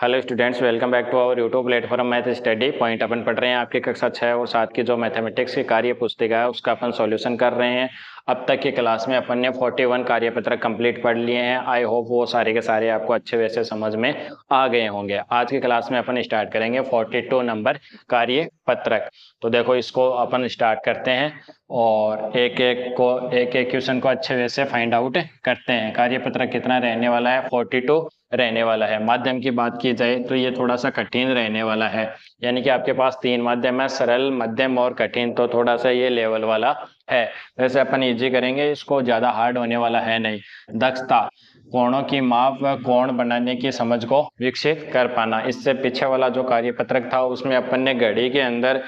Hello students, welcome back to our YouTube platform math study point. अपन पढ़ रहे हैं आपकी कक्षा 6 और 7 की जो मैथमेटिक्स की कार्य पुस्तिका है उसका अपन सॉल्यूशन कर रहे हैं। अब तक की क्लास में अपन ने 41 कार्यपत्रक कंप्लीट पढ़ लिए हैं। आई होप वो सारे के सारे आपको अच्छे वैसे समझ में आ गए होंगे। आज की क्लास में अपन स्टार्ट करेंगे 42 नंबर कार्यपत्रक। तो देखो, इसको अपन स्टार्ट करते हैं और एक एक क्वेश्चन को अच्छे वैसे फाइंड आउट करते हैं। कार्यपत्रक कितना रहने वाला है? 42 रहने वाला है। माध्यम की बात की जाए तो ये थोड़ा सा कठिन रहने वाला है, यानी कि आपके पास 3 माध्यम है, सरल, मध्यम और कठिन। तो थोड़ा सा ये लेवल वाला है। वैसे अपन इजी करेंगे इसको, ज्यादा हार्ड होने वाला है नहीं। दक्षता, कोणों की माप व कोण बनाने की समझ को विकसित कर पाना। इससे पीछे वाला जो कार्यपत्रक था उसमें अपन ने घड़ी के अंदर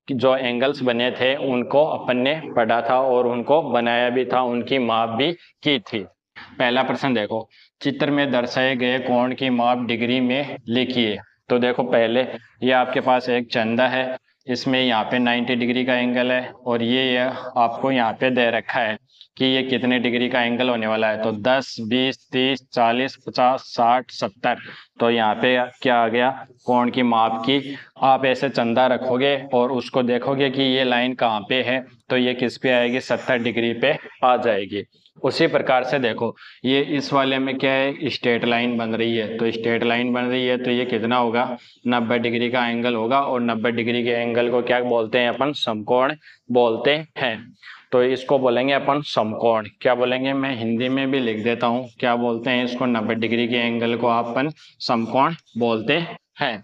जो एंगल्स बने थे उनको अपन ने पढ़ा था और उनको बनाया भी था, उनकी माप भी की थी। पहला प्रश्न देखो, चित्र में दर्शाए गए कोण की माप डिग्री में लिखिए। तो देखो, पहले ये आपके पास एक चंदा है, इसमें यहाँ पे 90 डिग्री का एंगल है और ये आपको यहाँ पे दे रखा है कि ये कितने डिग्री का एंगल होने वाला है। तो 10, 20, 30, 40, 50, 60, 70। तो यहाँ पे क्या आ गया? कोण की माप की आप ऐसे चंदा रखोगे और उसको देखोगे कि ये लाइन कहाँ पे है, तो ये किस पे आएगी? 70 डिग्री पे आ जाएगी। उसी प्रकार से देखो, ये इस वाले में क्या है? स्ट्रेट लाइन बन रही है। तो स्ट्रेट लाइन बन रही है तो ये कितना होगा? 90 डिग्री का एंगल होगा। और 90 डिग्री के एंगल को क्या बोलते हैं? अपन समकोण बोलते हैं। तो इसको बोलेंगे अपन समकोण। क्या बोलेंगे? मैं हिंदी में भी लिख देता हूँ। क्या बोलते हैं इसको? 90 डिग्री के एंगल को अपन समकोण बोलते हैं।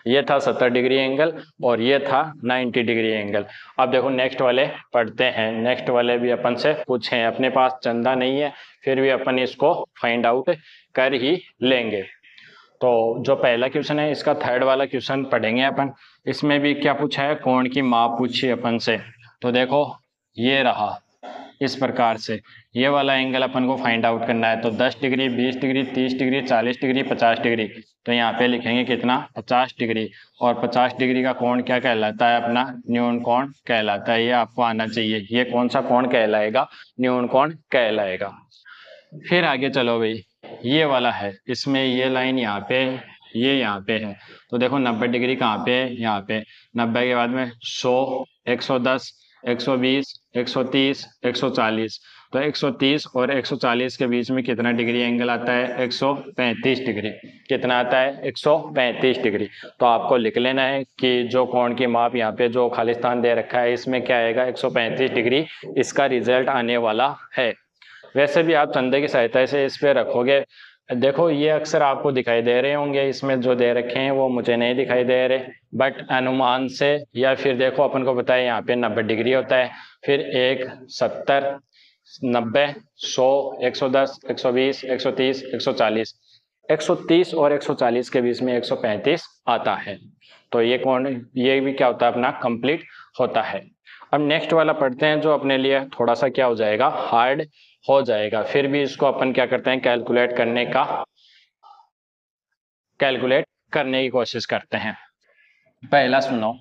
ये था 70 डिग्री एंगल और ये था 90 डिग्री एंगल। अब देखो, नेक्स्ट वाले पढ़ते हैं। नेक्स्ट वाले भी अपन से पूछे, अपने पास चंदा नहीं है फिर भी अपन इसको फाइंड आउट कर ही लेंगे। तो जो पहला क्वेश्चन है इसका थर्ड वाला क्वेश्चन पढ़ेंगे अपन। इसमें भी क्या पूछा है? कोण की माप पूछी अपन से। तो देखो, ये रहा इस प्रकार से, ये वाला एंगल अपन को फाइंड आउट करना है। तो 10 degree, 20 degree, 30 degree, 40 degree, 50 degree. तो यहाँ पे लिखेंगे कितना? 50 डिग्री। और 50 डिग्री का कोण क्या कहलाता है? अपना न्यून कोण कहलाता है। ये आपको आना चाहिए। ये कौन सा कोण कहलाएगा? न्यून कोण कहलाएगा। फिर आगे चलो भाई, ये वाला है, इसमें ये लाइन यहाँ पे, ये यहाँ पे है। तो देखो 90 डिग्री कहाँ पे है? यहाँ पे। 90 के बाद में 100, 110, 120, 130, 140। तो 130 और 140 के बीच में कितना डिग्री एंगल आता है? 135 डिग्री। कितना आता है? 135 डिग्री। तो आपको लिख लेना है कि जो कोण की माप यहाँ पे जो खालिस्तान दे रखा है इसमें क्या आएगा? 135 डिग्री इसका रिजल्ट आने वाला है। वैसे भी आप चंदे की सहायता से इस पे रखोगे। देखो, ये अक्सर आपको दिखाई दे रहे होंगे, इसमें जो दे रखे हैं वो मुझे नहीं दिखाई दे रहे, बट अनुमान से, या फिर देखो अपन को पता है यहाँ पे 90 डिग्री होता है, फिर 1, 70, 90, 100, 110, 120, 130, 140। 130 और 140 के बीच में 135 आता है। तो ये कौन, ये भी क्या होता है? अपना कंप्लीट होता है। अब नेक्स्ट वाला पढ़ते हैं जो अपने लिए थोड़ा सा क्या हो जाएगा? हार्ड हो जाएगा। फिर भी इसको अपन क्या करते हैं? कैलकुलेट करने की कोशिश करते हैं। पहला सुनो,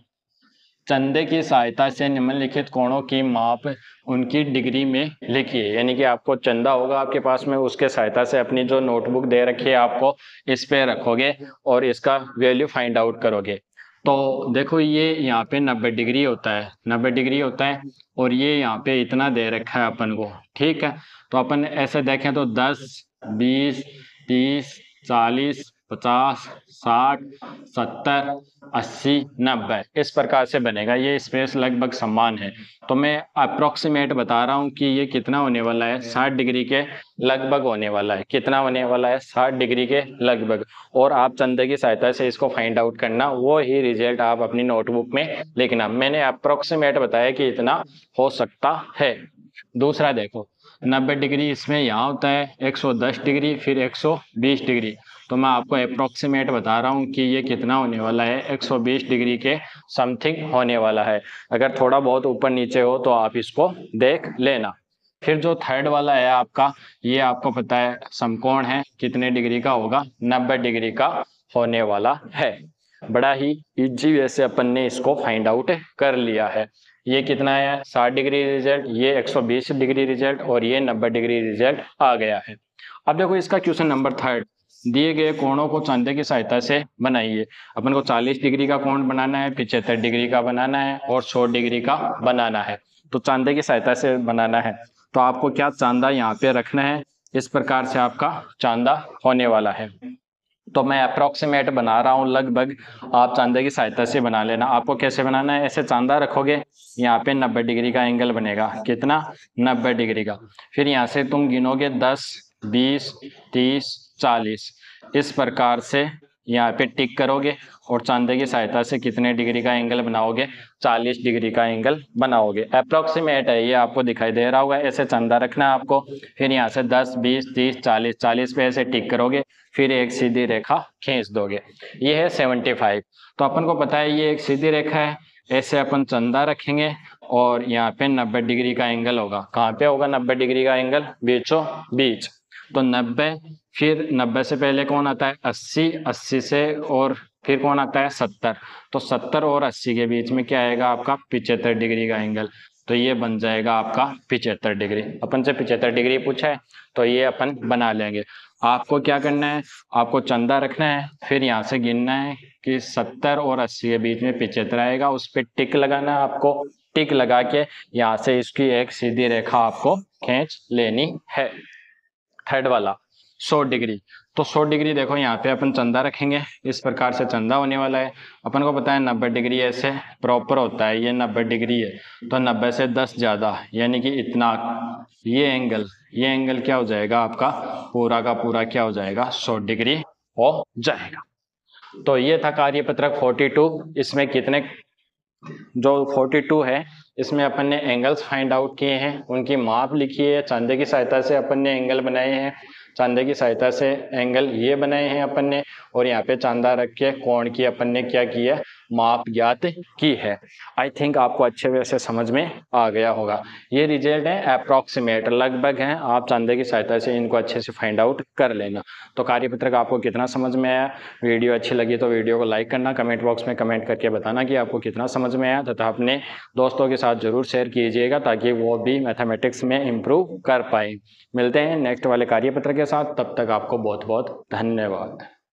चंदे की सहायता से निम्नलिखित कोणों की माप उनकी डिग्री में लिखिए। यानी कि आपको चंदा होगा आपके पास में, उसके सहायता से अपनी जो नोटबुक दे रखी है आपको, इस पे रखोगे और इसका वैल्यू फाइंड आउट करोगे। तो देखो, ये यहाँ पे 90 डिग्री होता है, 90 डिग्री होता है और ये यहाँ पे इतना दे रखा है अपन को, ठीक है। तो अपन ऐसे देखें तो 10, 20, 30, 40, 50, 60, 70, 80, 90 इस प्रकार से बनेगा। ये स्पेस लगभग समान है। तो मैं अप्रोक्सीमेट बता रहा हूँ कि ये कितना होने वाला है? 60 डिग्री के लगभग होने वाला है। कितना होने वाला है? 60 डिग्री के लगभग। और आप चंदे की सहायता से इसको फाइंड आउट करना, वो ही रिजल्ट आप अपनी नोटबुक में लिखना। मैंने अप्रोक्सीमेट बताया कि इतना हो सकता है। दूसरा देखो, 90 डिग्री इसमें यहाँ होता है, 110 डिग्री, फिर 120 डिग्री। तो मैं आपको अप्रोक्सीमेट बता रहा हूँ कि ये कितना होने वाला है? 120 डिग्री के समथिंग होने वाला है। अगर थोड़ा बहुत ऊपर नीचे हो तो आप इसको देख लेना। फिर जो थर्ड वाला है आपका, ये आपको पता है समकोण है, कितने डिग्री का होगा? 90 डिग्री का होने वाला है। बड़ा ही इजी वैसे अपन ने इसको फाइंड आउट कर लिया है। ये कितना है? 60 डिग्री रिजल्ट, ये 120 डिग्री रिजल्ट और ये 90 डिग्री रिजल्ट आ गया है। अब देखो इसका क्वेश्चन नंबर थर्ड, दिए गए कोणों को चांदे की सहायता से बनाइए। अपन को 40 डिग्री का कोण बनाना है, 75 डिग्री का बनाना है और 100 डिग्री का बनाना है। तो चांदे की सहायता से बनाना है तो आपको क्या चांदा यहाँ पे रखना है, इस प्रकार से आपका चांदा होने वाला है। तो मैं अप्रोक्सीमेट बना रहा हूँ लगभग, आप चांदे की सहायता से बना लेना। आपको कैसे बनाना है, ऐसे चांदा रखोगे, यहाँ पे 90 डिग्री का एंगल बनेगा, कितना, 90 डिग्री का। फिर यहाँ से तुम गिनोगे 10, 20, 30, 40, इस प्रकार से यहाँ पे टिक करोगे और चांदे की सहायता से कितने डिग्री का एंगल बनाओगे, 40 डिग्री का एंगल बनाओगे। अप्रोक्सीमेट है ये, आपको दिखाई दे रहा होगा। ऐसे चांदा रखना है आपको। फिर यहाँ से 10, 20, 30, 40, 40 पे ऐसे टिक करोगे, फिर एक सीधी रेखा खींच दोगे। ये है 75। तो अपन को पता है ये एक सीधी रेखा है। ऐसे अपन चंदा रखेंगे और यहाँ पे 90 डिग्री का एंगल होगा। कहाँ पे होगा 90 डिग्री का एंगल, बीचों बीच। तो 90, फिर 90 से पहले कौन आता है 80, 80 से और फिर कौन आता है 70। तो 70 और 80 के बीच में क्या आएगा आपका 75 डिग्री का एंगल। तो ये बन जाएगा आपका 75 डिग्री। अपन से 75 डिग्री पूछा है तो ये अपन बना लेंगे। आपको क्या करना है, आपको चंदा रखना है, फिर यहाँ से गिनना है कि 70 और 80 के बीच में 75 आएगा, उस पर टिक लगाना है आपको। टिक लगा के यहाँ से इसकी एक सीधी रेखा आपको खींच लेनी है। थर्ड वाला 100 डिग्री। तो 100 डिग्री देखो यहाँ पे अपन चंदा रखेंगे, इस प्रकार से चंदा होने वाला है। अपन को पता है 90 डिग्री ऐसे प्रॉपर होता है, ये 90 डिग्री है तो 90 से 10 ज़्यादा यानी कि इतना, ये एंगल क्या हो जाएगा आपका पूरा का पूरा क्या हो जाएगा 100 डिग्री हो जाएगा। तो ये था कार्यपत्रक 42। इसमें कितने, जो 42 है इसमें अपन ने एंगल्स फाइंड आउट किए हैं, उनकी माप लिखी है। चांदे की सहायता से अपन ने एंगल बनाए हैं, चांदे की सहायता से एंगल ये बनाए हैं अपन ने, और यहाँ पे चांदा रख के कोण की अपन ने क्या की है, माप ज्ञात की है। आई थिंक आपको अच्छे वैसे समझ में आ गया होगा। ये रिजल्ट है अप्रॉक्सीमेट, लगभग हैं, आप चांदे की सहायता से इनको अच्छे से फाइंड आउट कर लेना। तो कार्यपत्रक आपको कितना समझ में आया, वीडियो अच्छी लगी तो वीडियो को लाइक करना, कमेंट बॉक्स में कमेंट करके बताना कि आपको कितना समझ में आया, तथा अपने दोस्तों के साथ जरूर शेयर कीजिएगा ताकि वो भी मैथमेटिक्स में इम्प्रूव कर पाए। मिलते हैं नेक्स्ट वाले कार्यपत्र के साथ, तब तक आपको बहुत बहुत धन्यवाद।